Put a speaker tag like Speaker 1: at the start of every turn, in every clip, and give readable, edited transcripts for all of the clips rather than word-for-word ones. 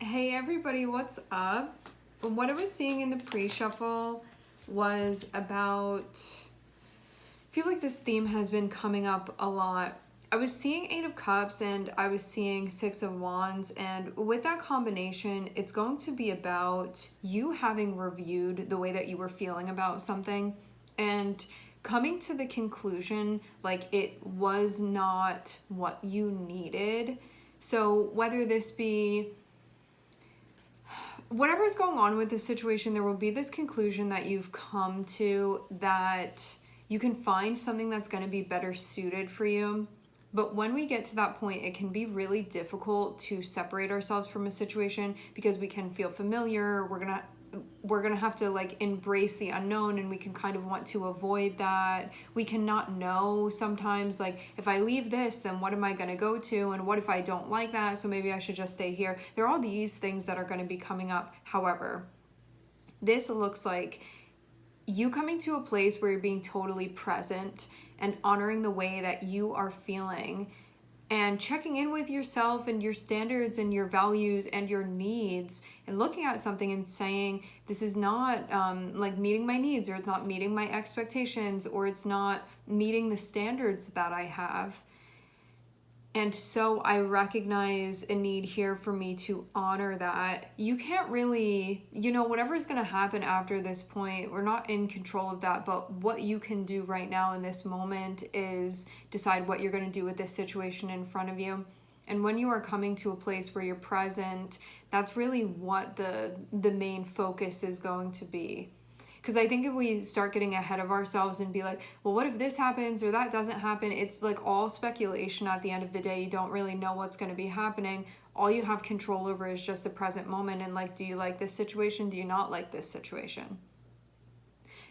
Speaker 1: Hey everybody, what's up? What I was seeing in the pre-shuffle was about, I feel like this theme has been coming up a lot. I was seeing Eight of Cups and I was seeing Six of Wands, and with that combination, it's going to be about you having reviewed the way that you were feeling about something and coming to the conclusion like it was not what you needed. So whether this be whatever's going on with this situation, there will be this conclusion that you've come to that you can find something that's going to be better suited for you. But when we get to that point, it can be really difficult to separate ourselves from a situation because we can feel familiar. We're gonna have to like embrace the unknown, and we can kind of want to avoid that. We cannot know sometimes, like, if I leave this, then what am I gonna go to, and what if I don't like that, so maybe I should just stay here. There are all these things that are going to be coming up. However, this looks like you coming to a place where you're being totally present and honoring the way that you are feeling and checking in with yourself and your standards and your values and your needs, and looking at something and saying, this is not like meeting my needs, or it's not meeting my expectations, or it's not meeting the standards that I have. And so I recognize a need here for me to honor that. You can't really, whatever's going to happen after this point, we're not in control of that. But what you can do right now in this moment is decide what you're going to do with this situation in front of you. And when you are coming to a place where you're present, that's really what the main focus is going to be. Because I think if we start getting ahead of ourselves and be like, well, what if this happens or that doesn't happen? It's like all speculation at the end of the day. You don't really know what's going to be happening. All you have control over is just the present moment. And like, do you like this situation? Do you not like this situation?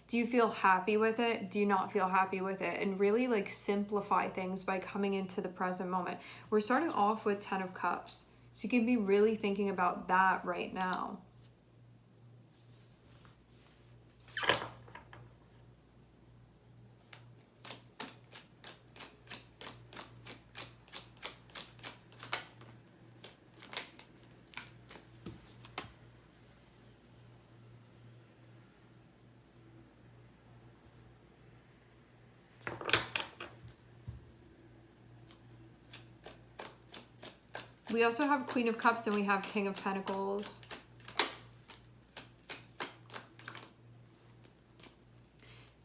Speaker 1: Do you feel happy with it? Do you not feel happy with it? And really like simplify things by coming into the present moment. We're starting off with 10 of Cups. So you can be really thinking about that right now. We also have Queen of Cups and we have King of Pentacles.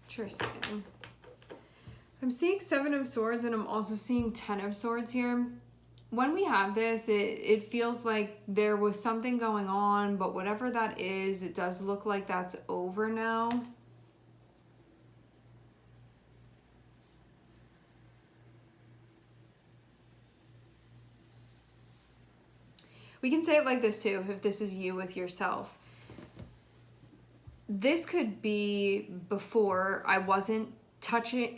Speaker 1: Interesting. I'm seeing 7 of Swords and I'm also seeing 10 of Swords here. When we have this, it feels like there was something going on, but whatever that is, it does look like that's over now. We can say it like this too, if this is you with yourself. This could be before I wasn't touching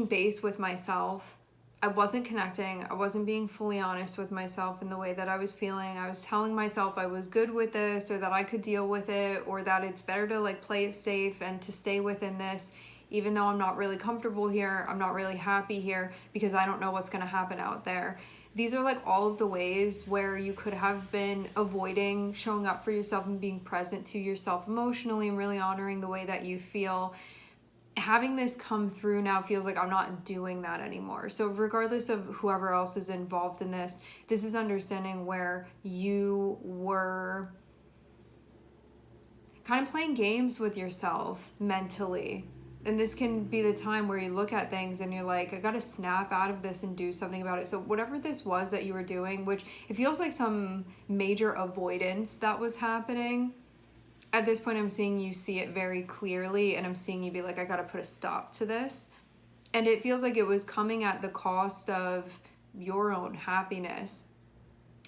Speaker 1: base with myself. I wasn't connecting. I wasn't being fully honest with myself in the way that I was feeling. I was telling myself I was good with this, or that I could deal with it, or that it's better to like play it safe and to stay within this, even though I'm not really comfortable here. I'm not really happy here because I don't know what's going to happen out there. These are like all of the ways where you could have been avoiding showing up for yourself and being present to yourself emotionally and really honoring the way that you feel. Having this come through now feels like I'm not doing that anymore. So regardless of whoever else is involved in this, this is understanding where you were kind of playing games with yourself mentally. And this can be the time where you look at things and you're like, I gotta snap out of this and do something about it. So whatever this was that you were doing, which it feels like some major avoidance that was happening, at this point I'm seeing you see it very clearly, and I'm seeing you be like, I gotta put a stop to this. And it feels like it was coming at the cost of your own happiness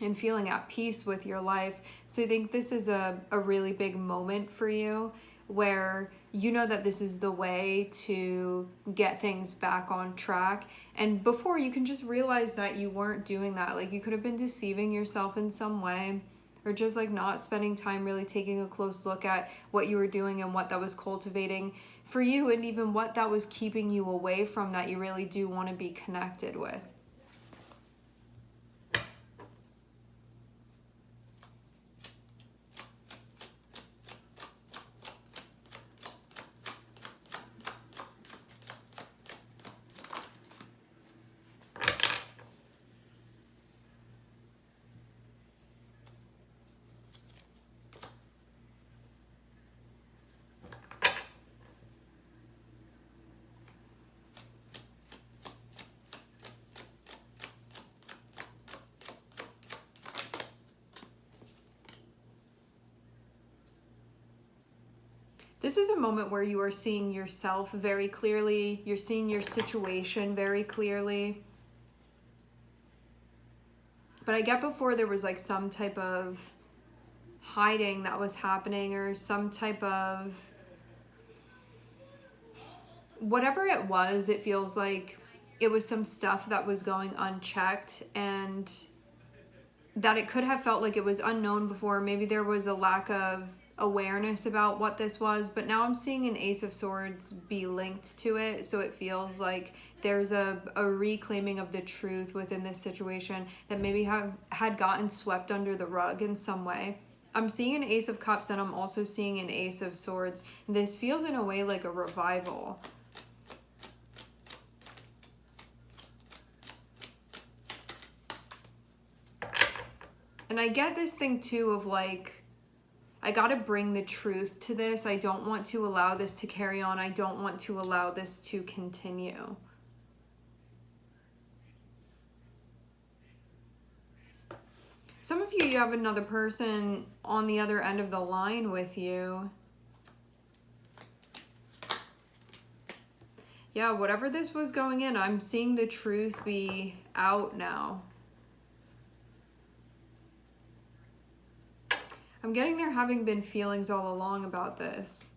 Speaker 1: and feeling at peace with your life. So I think this is a really big moment for you, where you know that this is the way to get things back on track. And before, you can just realize that you weren't doing that. Like, you could have been deceiving yourself in some way, or just like not spending time really taking a close look at what you were doing and what that was cultivating for you, and even what that was keeping you away from that you really do want to be connected with. This is a moment where you are seeing yourself very clearly. You're seeing your situation very clearly. But I get before there was like some type of hiding that was happening, or some type of whatever it was. It feels like it was some stuff that was going unchecked, and that it could have felt like it was unknown before. Maybe there was a lack of awareness about what this was, but now I'm seeing an Ace of Swords be linked to it, so it feels like there's a reclaiming of the truth within this situation that maybe had gotten swept under the rug in some way. I'm seeing an Ace of Cups, and I'm also seeing an Ace of Swords. This feels in a way like a revival. And I get this thing too of like, I gotta bring the truth to this. I don't want to allow this to carry on. I don't want to allow this to continue. Some of you have another person on the other end of the line with you. Yeah, whatever this was going in, I'm seeing the truth be out now. I'm getting there having been feelings all along about this.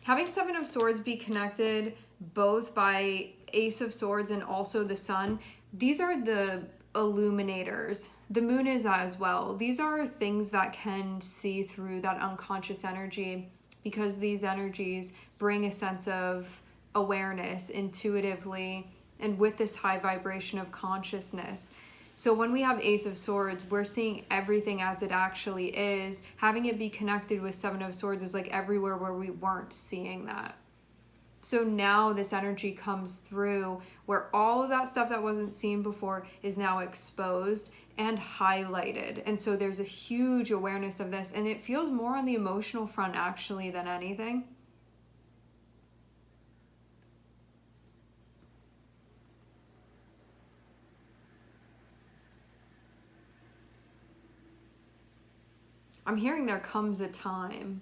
Speaker 1: Having Seven of Swords be connected both by Ace of Swords and also the Sun, these are the illuminators. The Moon is as well. These are things that can see through that unconscious energy, because these energies bring a sense of awareness intuitively and with this high vibration of consciousness. So when we have Ace of Swords, we're seeing everything as it actually is. Having it be connected with Seven of Swords is like everywhere where we weren't seeing that. So now this energy comes through where all of that stuff that wasn't seen before is now exposed and highlighted. And so there's a huge awareness of this, and it feels more on the emotional front actually than anything. I'm hearing there comes a time.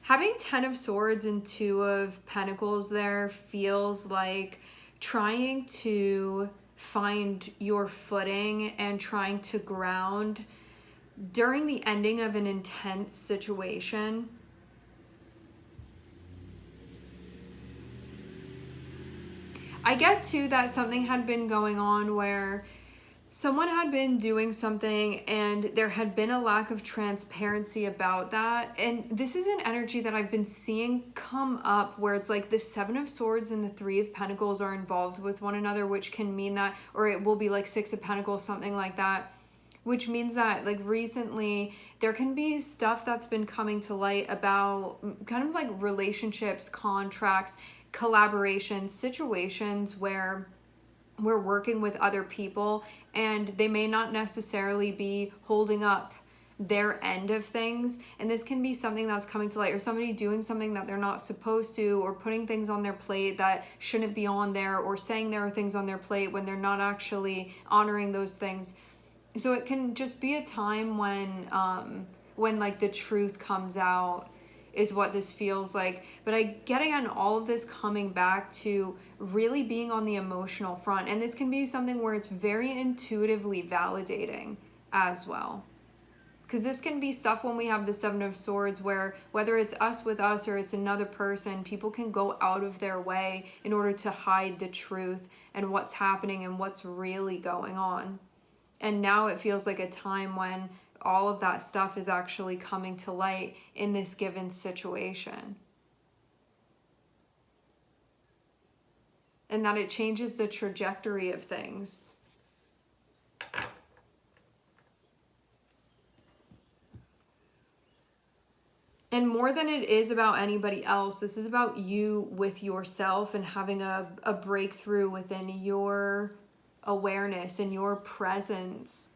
Speaker 1: Having 10 of Swords and 2 of Pentacles there feels like trying to find your footing and trying to ground during the ending of an intense situation. I get too that something had been going on where someone had been doing something and there had been a lack of transparency about that. And this is an energy that I've been seeing come up where it's like the Seven of Swords and the Three of Pentacles are involved with one another, which can mean that, or it will be like Six of Pentacles, something like that, which means that like recently there can be stuff that's been coming to light about kind of like relationships, contracts, collaboration, situations where we're working with other people and they may not necessarily be holding up their end of things, and this can be something that's coming to light, or somebody doing something that they're not supposed to, or putting things on their plate that shouldn't be on there, or saying there are things on their plate when they're not actually honoring those things. So it can just be a time when like the truth comes out, is what this feels like. But I get again all of this coming back to really being on the emotional front, and this can be something where it's very intuitively validating as well, because this can be stuff when we have the Seven of Swords where whether it's us with us or it's another person, people can go out of their way in order to hide the truth and what's happening and what's really going on. And now it feels like a time when all of that stuff is actually coming to light in this given situation. And that it changes the trajectory of things. And more than it is about anybody else, this is about you with yourself and having a breakthrough within your awareness and your presence.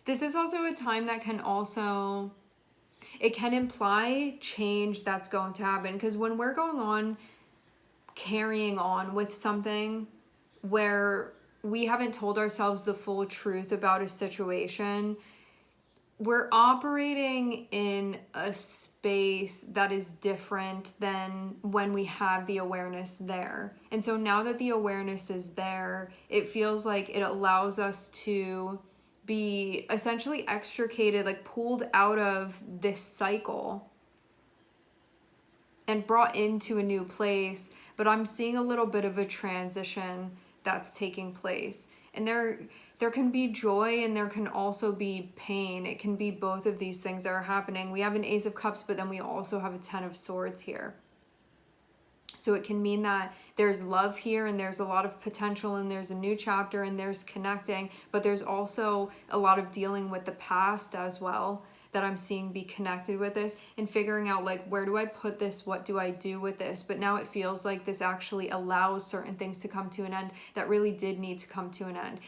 Speaker 1: This is also a time that can also, it can imply change that's going to happen. Because when we're going on, carrying on with something where we haven't told ourselves the full truth about a situation, we're operating in a space that is different than when we have the awareness there. And so now that the awareness is there, it feels like it allows us to be essentially extricated, like pulled out of this cycle and brought into a new place. But I'm seeing a little bit of a transition that's taking place. And there can be joy and there can also be pain. It can be both of these things that are happening. We have an Ace of Cups, but then we also have a Ten of Swords here. So it can mean that there's love here and there's a lot of potential and there's a new chapter and there's connecting, but there's also a lot of dealing with the past as well that I'm seeing be connected with this and figuring out, like, where do I put this? What do I do with this? But now it feels like this actually allows certain things to come to an end that really did need to come to an end.